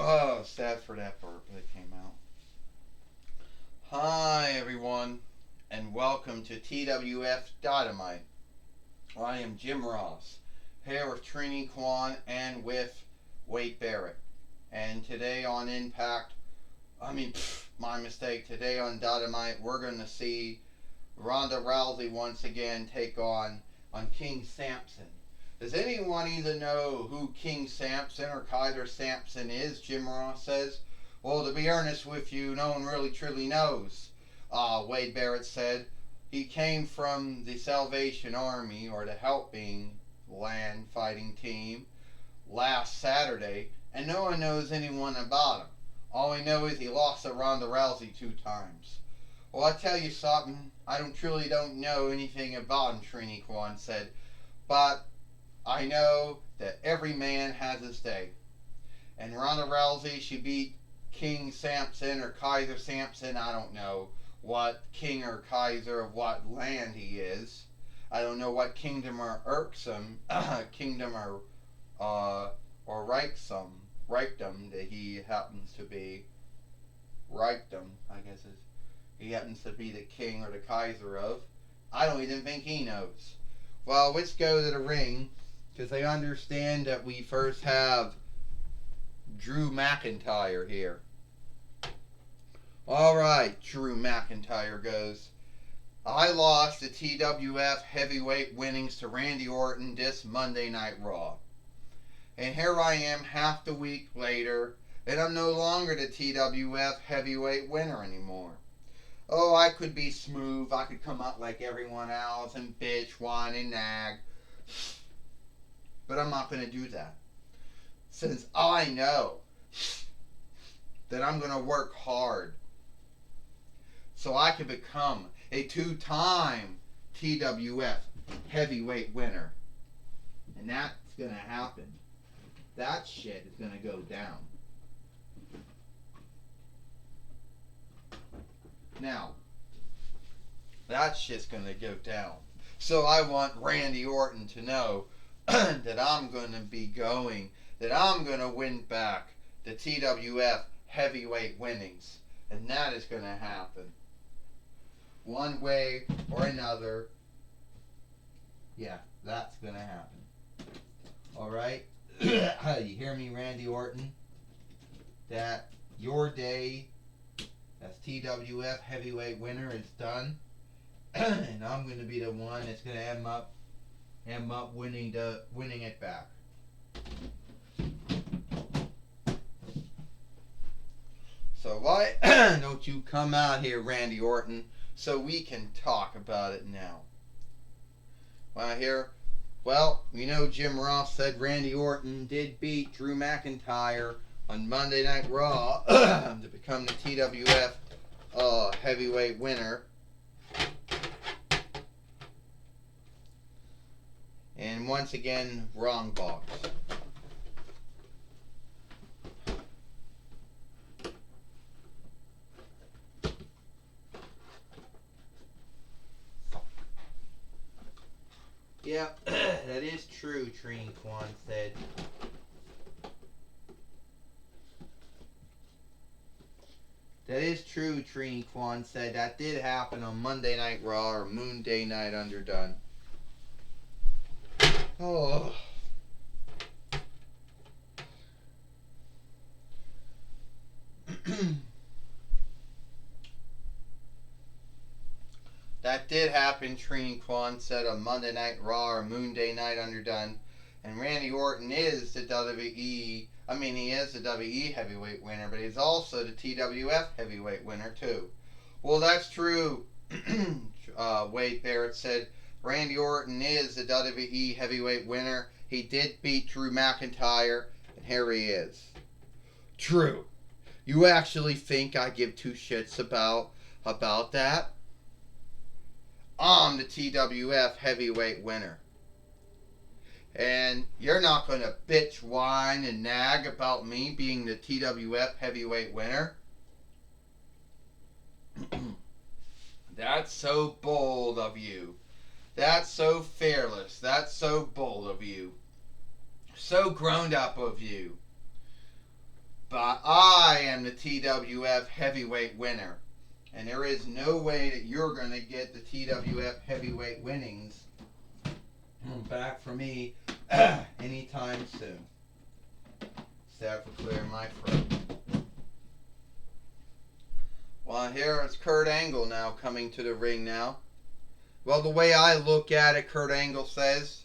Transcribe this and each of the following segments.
Oh, sad for that burp that came out. Hi, everyone, and welcome to TWF Dynamite. I am Jim Ross, here with Trini Kwan and with Wade Barrett. And today on Impact, my mistake, today on Dynamite, we're going to see Ronda Rousey once again take on King Samson. Does anyone either know who King Samson or Kaiser Samson is? Jim Ross says. Well, to be earnest with you, no one really truly knows. Wade Barrett said he came from the Salvation Army, or the Helping Land fighting team, last Saturday, and no one knows anyone about him. All we know is he lost to Ronda Rousey 2 times. Well, I tell you something, I truly don't know anything about him, Trini Kwan said, but I know that every man has his day. And Ronda Rousey, she beat King Samson or Kaiser Samson. I don't know what king or Kaiser of what land he is. I don't know what kingdom or irksome kingdom or Reichsdom that he happens to be. Reichsdom, I guess is he happens to be the king or the Kaiser of. I don't even think he knows. Well, let's go to the ring, because I understand that we first have Drew McIntyre here. Alright, Drew McIntyre goes, I lost the TWF heavyweight winnings to Randy Orton this Monday Night Raw. And here I am half the week later, and I'm no longer the TWF heavyweight winner anymore. Oh, I could be smooth, I could come out like everyone else and bitch, whine, and nag. But I'm not going to do that. Since I know that I'm going to work hard so I can become a 2-time TWF heavyweight winner. And that's going to happen. That shit is going to go down. Now, that shit's going to go down. So I want Randy Orton to know that I'm going to be going, that I'm going to win back the TWF heavyweight winnings. And that is going to happen. One way or another. Yeah, that's going to happen. Alright? You hear me, Randy Orton? That your day as TWF heavyweight winner is done. And I'm going to be the one that's going to end up winning it back. So why don't you come out here, Randy Orton, so we can talk about it now? Well, you know Jim Ross said Randy Orton did beat Drew McIntyre on Monday Night Raw to become the TWF heavyweight winner. And once again, wrong box. Yeah, that is true, Trini Kwan said. That is true, Trini Kwan said. That did happen on Monday Night Raw or Moon Day Night Underdone. Oh. That did happen, Trini Kwan said, on Monday Night Raw or Moon Day Night Underdone. And Randy Orton is the WWE, he is the WWE heavyweight winner, but he's also the TWF heavyweight winner too. Well, that's true, Wade Barrett said. Randy Orton is the WWE heavyweight winner. He did beat Drew McIntyre, and here he is. True. You actually think I give two shits about that? I'm the TWF heavyweight winner. And you're not going to bitch, whine, and nag about me being the TWF heavyweight winner? That's so bold of you. That's so fearless. That's so bold of you. So grown up of you. But I am the TWF heavyweight winner. And there is no way that you're going to get the TWF heavyweight winnings back from me anytime soon. Except for clearing my throat. Well, here is Kurt Angle now coming to the ring now. Well, the way I look at it, Kurt Angle says,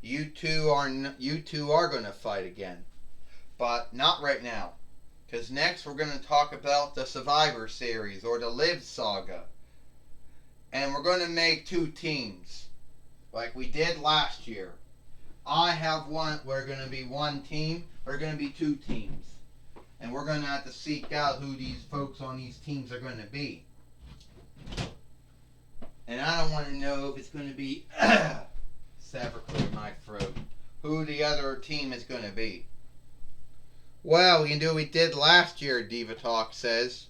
you two are going to fight again. But not right now. Because next we're going to talk about the Survivor Series or the Live Saga. And we're going to make two teams. Like we did last year. I have one, we're going to be one team. We're going to be two teams. And we're going to have to seek out who these folks on these teams are going to be. And I don't want to know if it's going to be, Sapper cleared my throat, who the other team is going to be. Well, we can do what we did last year, Diva Talk says.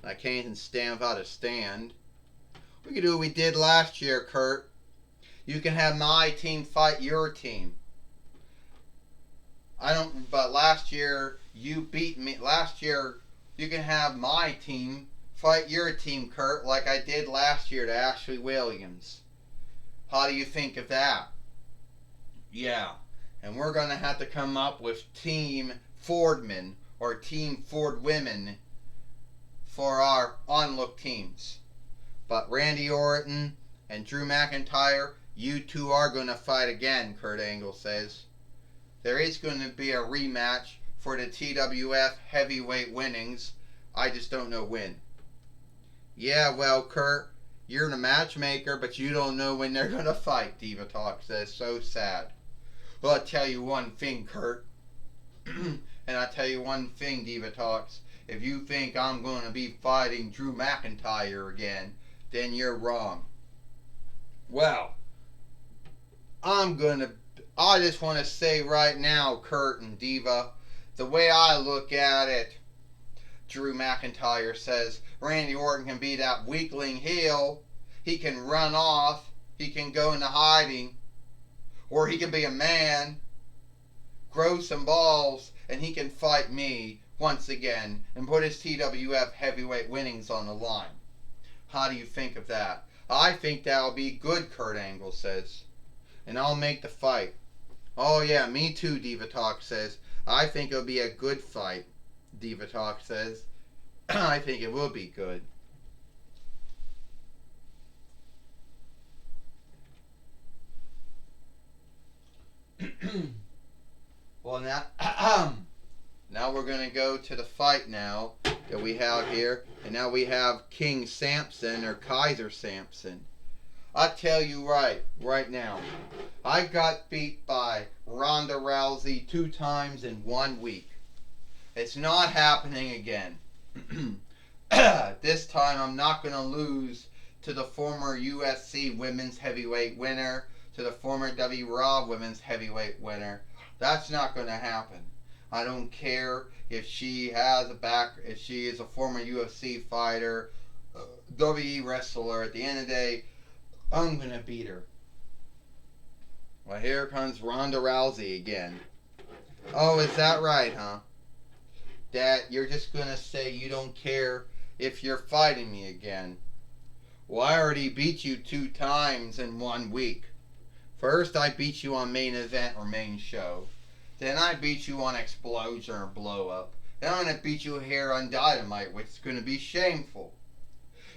I can't even stand without a stand. We can do what we did last year, Kurt. You can have my team fight your team. But last year, you beat me. Last year, you can have my team fight your team, Kurt, like I did last year to Ashley Williams. How do you think of that? Yeah. And we're going to have to come up with Team Fordmen or Team Ford Women for our onlook teams. But Randy Orton and Drew McIntyre, you two are going to fight again, Kurt Angle says. There is going to be a rematch for the TWF heavyweight winnings. I just don't know when. Yeah, well, Kurt, you're the matchmaker, but you don't know when they're going to fight, Diva Talk says. So sad. Well, I'll tell you one thing, Kurt. And I'll tell you one thing, Diva Talks. If you think I'm going to be fighting Drew McIntyre again, then you're wrong. Well, I just want to say right now, Kurt and Diva, the way I look at it, Drew McIntyre says Randy Orton can be that weakling heel. He can run off. He can go into hiding. Or he can be a man, grow some balls, and he can fight me once again and put his TWF heavyweight winnings on the line. How do you think of that? I think that'll be good, Kurt Angle says. And I'll make the fight. Oh yeah, me too, Diva Talk says. I think it'll be a good fight, Diva Talk says. I think it will be good. Well, now we're going to go to the fight now that we have here. And now we have King Samson or Kaiser Samson. I tell you right now, I got beat by Ronda Rousey 2 times in 1 week. It's not happening again. This time I'm not going to lose to the former UFC Women's Heavyweight winner, to the former W Raw Women's Heavyweight winner. That's not going to happen. I don't care if she if she is a former UFC fighter, WWE wrestler. At the end of the day, I'm going to beat her. Well, here comes Ronda Rousey again. Oh, is that right, huh? That you're just going to say you don't care if you're fighting me again. Well, I already beat you 2 times in 1 week. First, I beat you on main event or main show. Then I beat you on Explosion or Blow Up. Then I'm going to beat you here on Dynamite, which is going to be shameful.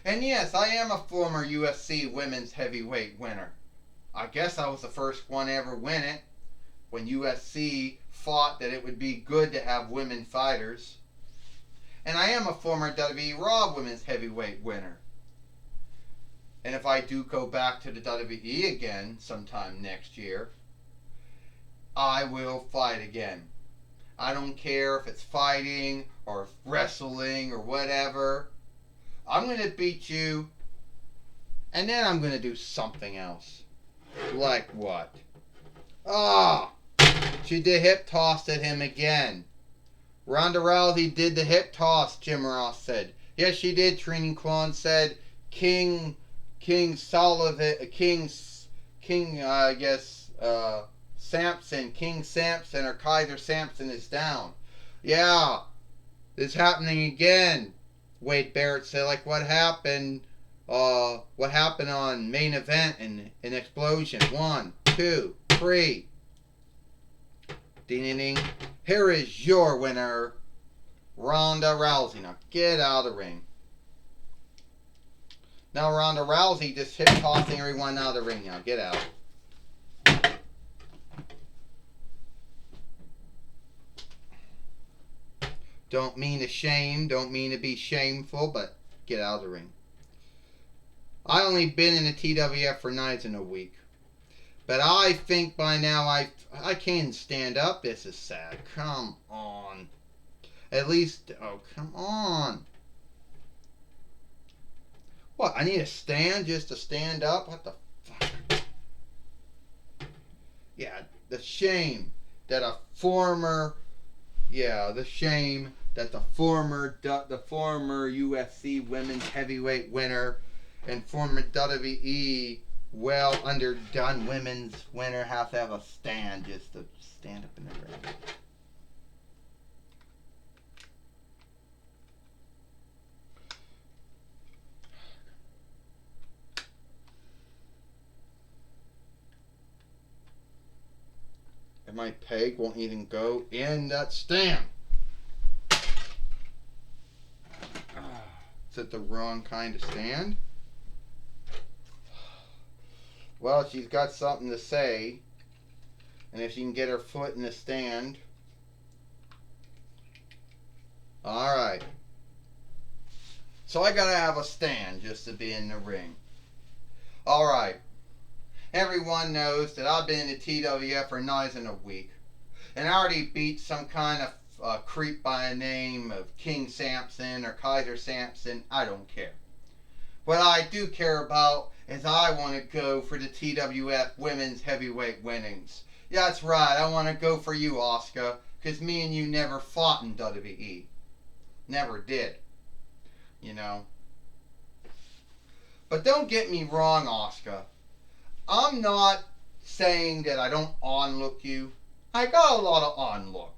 And yes, I am a former UFC Women's Heavyweight winner. I guess I was the first one to ever win it, when UFC thought that it would be good to have women fighters. And I am a former WWE Raw Women's Heavyweight winner. And if I do go back to the WWE again sometime next year, I will fight again. I don't care if it's fighting or wrestling or whatever. I'm going to beat you, and then I'm going to do something else. Like what? She did hip toss at him again. Ronda Rousey did the hip toss, Jim Ross said. Yes, she did, Trini Kwan said. King Samson, King Samson or Kaiser Samson is down. Yeah, It's happening again. Wade Barrett said, like, what happened? What happened on main event and an explosion? 1, 2, 3. Ding, ding, ding. Here is your winner, Ronda Rousey. Now get out of the ring. Now Ronda Rousey just hit tossing everyone out of the ring. Now get out. Don't mean to shame, don't mean to be shameful, but get out of the ring. I only been in the TWF for nights in a week. But I think by now I can't stand up. This is sad. Come on. At least, oh, come on. What, I need a stand just to stand up? What the fuck? Yeah, the shame that a former, the shame that the former UFC women's heavyweight winner and former WWE well underdone women's winner have to have a stand just to stand up in the ring. And my peg won't even go in that stand. Is it the wrong kind of stand? Well, she's got something to say. And if she can get her foot in the stand. Alright. So I gotta have a stand just to be in the ring. Alright. Everyone knows that I've been in the TWF for nights in a week. And I already beat some kind of creep by the name of King Samson or Kaiser Samson. I don't care. What I do care about is I want to go for the TWF women's heavyweight winnings. Yeah, that's right. I want to go for you, Asuka, because me and you never fought in WWE. Never did. You know. But don't get me wrong, Asuka. I'm not saying that I don't on-look you. I got a lot of on-look.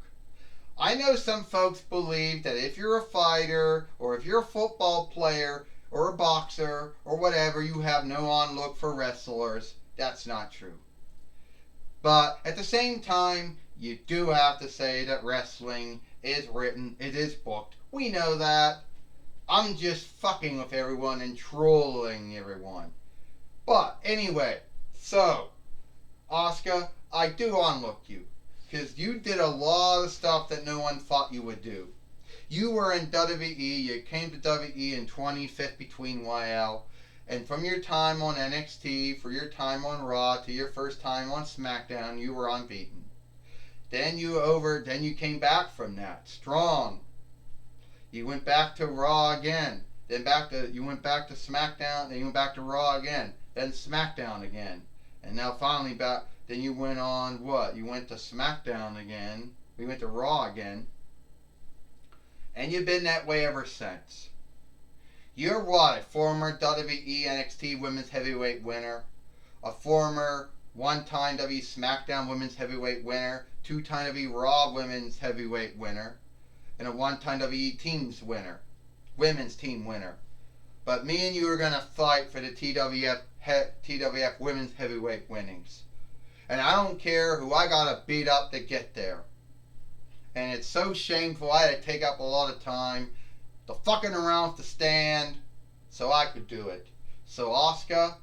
I know some folks believe that if you're a fighter or if you're a football player or a boxer or whatever, you have no on-look for wrestlers. That's not true. But at the same time, you do have to say that wrestling is written, it is booked. We know that. I'm just fucking with everyone and trolling everyone. But anyway, so, Asuka, I do on-look you. Because you did a lot of stuff that no one thought you would do. You were in WWE, you came to WWE in 25th between YL, and from your time on NXT, for your time on Raw, to your first time on SmackDown, you were unbeaten. Then you came back from that, strong. You went back to Raw again, then you went back to SmackDown, then you went back to Raw again, then SmackDown again, and now finally back. Then you went on what? You went to SmackDown again. We went to Raw again. And you've been that way ever since. You're what? A former WWE NXT Women's Heavyweight winner. A former one-time WWE SmackDown Women's Heavyweight winner. Two-time WWE Raw Women's Heavyweight winner. And a one-time WWE Teams winner. Women's Team winner. But me and you are going to fight for the TWF Women's Heavyweight winnings. And I don't care who I gotta beat up to get there. And it's so shameful. I had to take up a lot of time the fucking around with the stand so I could do it. So Asuka,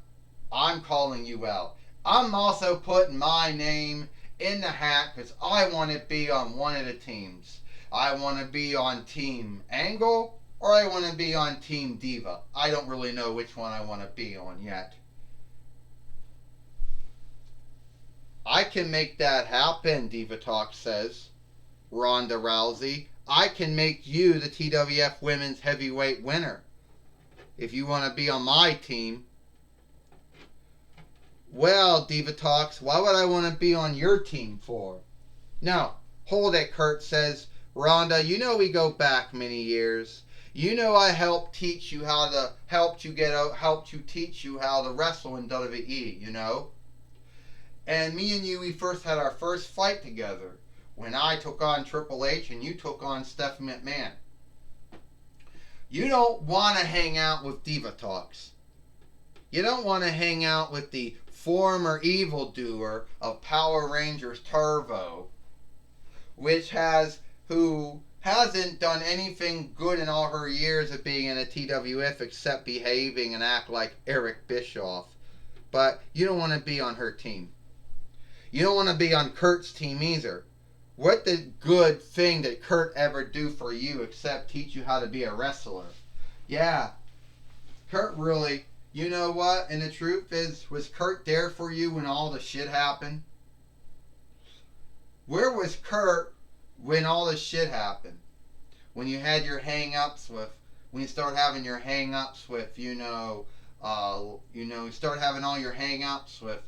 I'm calling you out. I'm also putting my name in the hat because I want to be on one of the teams. I want to be on Team Angle or I want to be on Team Diva. I don't really know which one I want to be on yet. I can make that happen, Diva Talk says. Ronda Rousey. I can make you the TWF Women's Heavyweight winner. If you want to be on my team. Well, Diva Talks, why would I want to be on your team for? No, hold it, Kurt says. Ronda, you know we go back many years. You know I helped teach you how to, helped you teach you how to wrestle in WWE, you know? And me and you, we first had our first fight together when I took on Triple H and you took on Stephanie McMahon. You don't want to hang out with Diva Talks. You don't want to hang out with the former evildoer of Power Rangers Turbo, who hasn't done anything good in all her years of being in a TWF except behaving and act like Eric Bischoff. But you don't want to be on her team. You don't want to be on Kurt's team either. What the good thing did Kurt ever do for you except teach you how to be a wrestler? Yeah, Kurt really, you know what? And the truth is, was Kurt there for you when all the shit happened? Where was Kurt when all the shit happened? When you had your hang-ups with, when you start having your hang-ups with, you start having all your hang-ups with,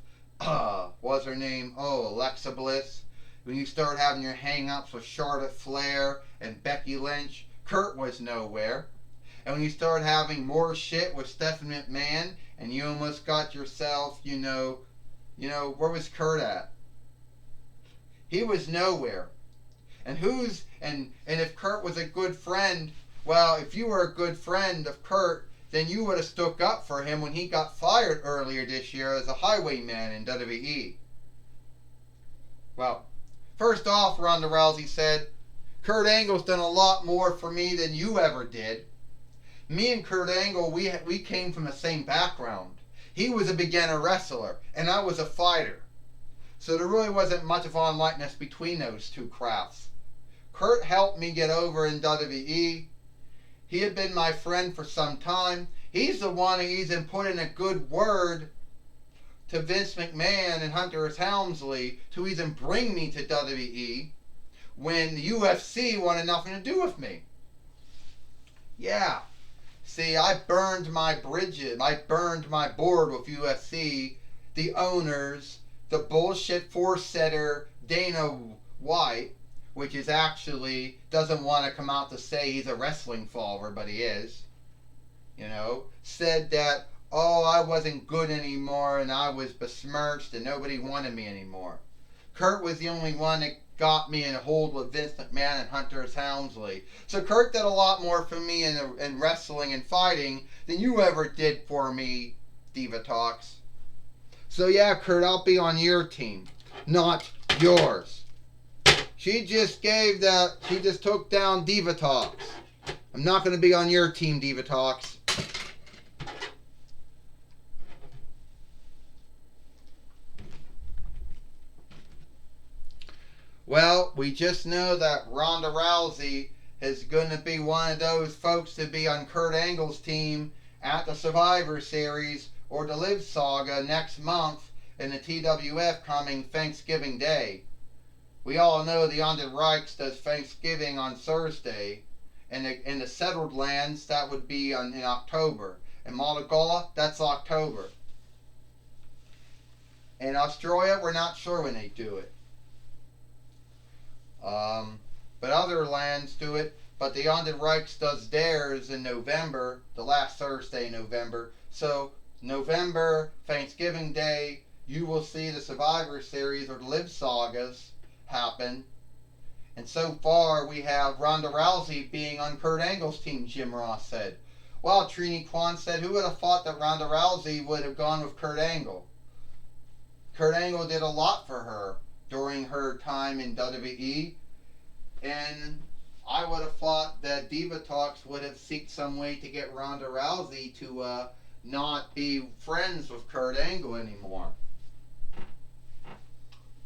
what's her name? Oh, Alexa Bliss. When you start having your hang-ups with Charlotte Flair and Becky Lynch, Kurt was nowhere. And when you start having more shit with Stephanie McMahon, and you almost got yourself, where was Kurt at? He was nowhere. And if Kurt was a good friend, well, if you were a good friend of Kurt, then you would have stuck up for him when he got fired earlier this year as a highwayman in WWE. Well, first off, Ronda Rousey said, Kurt Angle's done a lot more for me than you ever did. Me and Kurt Angle, we came from the same background. He was a beginner wrestler, and I was a fighter. So there really wasn't much of unlikeness between those two crafts. Kurt helped me get over in WWE. He had been my friend for some time. He's the one who even put in a good word to Vince McMahon and Hunter S. Helmsley to even bring me to WWE when the UFC wanted nothing to do with me. Yeah. See, I burned my bridges. I burned my board with UFC, the owners, the bullshit force-setter Dana White, which is actually doesn't want to come out to say he's a wrestling follower, but he is. Said that, oh, I wasn't good anymore and I was besmirched and nobody wanted me anymore. Kurt was the only one that got me in a hold with Vince McMahon and Hunter S. Helmsley. So Kurt did a lot more for me in wrestling and fighting than you ever did for me, Diva Talks. So yeah, Kurt, I'll be on your team, not yours. She just took down Diva Talks. I'm not going to be on your team, Diva Talks. Well, we just know that Ronda Rousey is going to be one of those folks to be on Kurt Angle's team at the Survivor Series or the Live Saga next month in the TWF coming Thanksgiving Day. We all know the Under Reichs does Thanksgiving on Thursday. And in the settled lands, that would be in October. In Malagala, that's October. In Australia, we're not sure when they do it. But other lands do it. But the Under Reichs does theirs in November, the last Thursday in November. So, November, Thanksgiving Day, you will see the Survivor Series or the Live Sagas happen. And so far, we have Ronda Rousey being on Kurt Angle's team, Jim Ross said. Well, Trini Kwan said, who would have thought that Ronda Rousey would have gone with Kurt Angle? Kurt Angle did a lot for her during her time in WWE. And I would have thought that Diva Talks would have sought some way to get Ronda Rousey to not be friends with Kurt Angle anymore.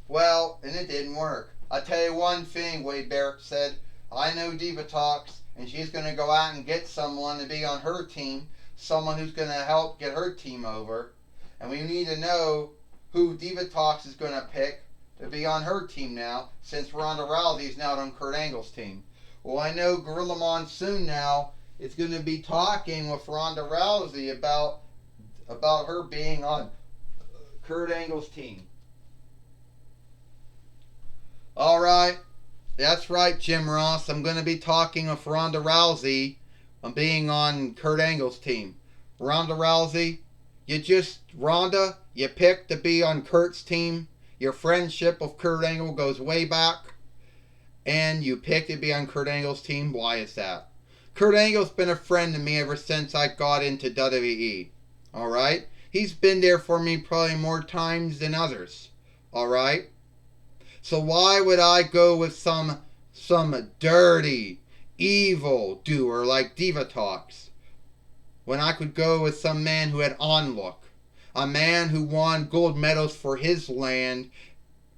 Well, and it didn't work. I'll tell you one thing, Wade Barrett said. I know Diva Talks, and she's going to go out and get someone to be on her team, someone who's going to help get her team over. And we need to know who Diva Talks is going to pick to be on her team now, since Ronda Rousey is now on Kurt Angle's team. Well, I know Gorilla Monsoon now is going to be talking with Ronda Rousey about her being on Kurt Angle's team. Alright, that's right, Jim Ross. I'm going to be talking with Ronda Rousey on being on Kurt Angle's team. Ronda Rousey, you picked to be on Kurt's team. Your friendship with Kurt Angle goes way back. And you picked to be on Kurt Angle's team. Why is that? Kurt Angle's been a friend to me ever since I got into WWE. Alright? He's been there for me probably more times than others. Alright? So why would I go with some dirty, evil doer like Diva Talks when I could go with some man who had on-look? A man who won gold medals for his land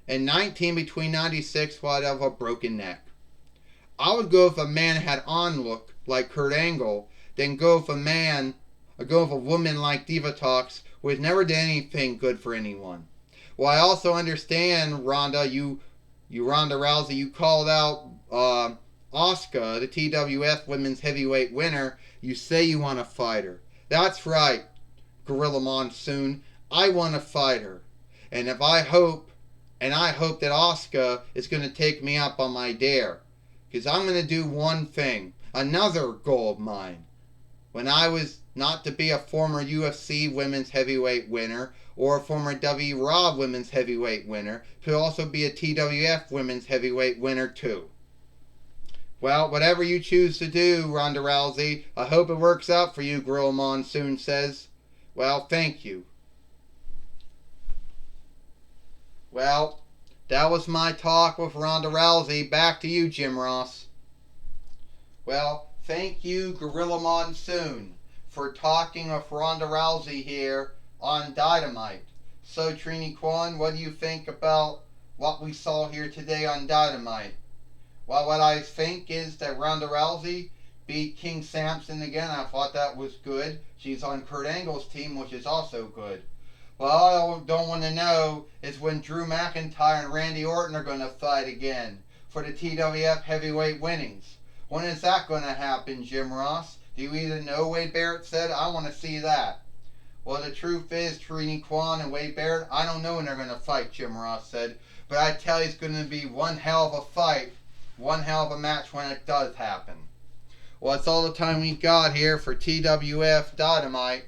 and 19 between 96 while of a broken neck. I would go if a man had on-look like Kurt Angle than go if a woman like Diva Talks who has never done anything good for anyone. Well, I also understand, Ronda, you Ronda Rousey, you called out Asuka, the TWF Women's Heavyweight winner. You say you want to fight her. That's right, Gorilla Monsoon. I want to fight her. And I hope that Asuka is going to take me up on my dare. Because I'm going to do one thing. Another goal of mine. When I was not to be a former UFC Women's Heavyweight winner or a former WWE Raw Women's Heavyweight winner, to also be a TWF Women's Heavyweight winner too. Well, whatever you choose to do, Ronda Rousey, I hope it works out for you, Gorilla Monsoon says. Well, thank you. Well, that was my talk with Ronda Rousey. Back to you, Jim Ross. Well, thank you, Gorilla Monsoon, for talking with Ronda Rousey here on Dynamite. So, Trini Kwan, what do you think about what we saw here today on Dynamite? Well, what I think is that Ronda Rousey beat King Samson again. I thought that was good. She's on Kurt Angle's team, which is also good. Well, all I don't want to know is when Drew McIntyre and Randy Orton are going to fight again for the TWF heavyweight winnings. When is that going to happen, Jim Ross? Do you either know? Wade Barrett said, I want to see that. Well, the truth is, Trini Kwan and Wade Barrett, I don't know when they're going to fight, Jim Ross said. But I tell you, it's going to be one hell of a fight, one hell of a match when it does happen. Well, that's all the time we got here for TWF Dynamite.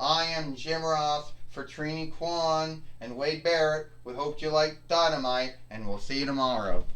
I am Jim Ross for Trini Kwan and Wade Barrett. We hope you like Dynamite, and we'll see you tomorrow.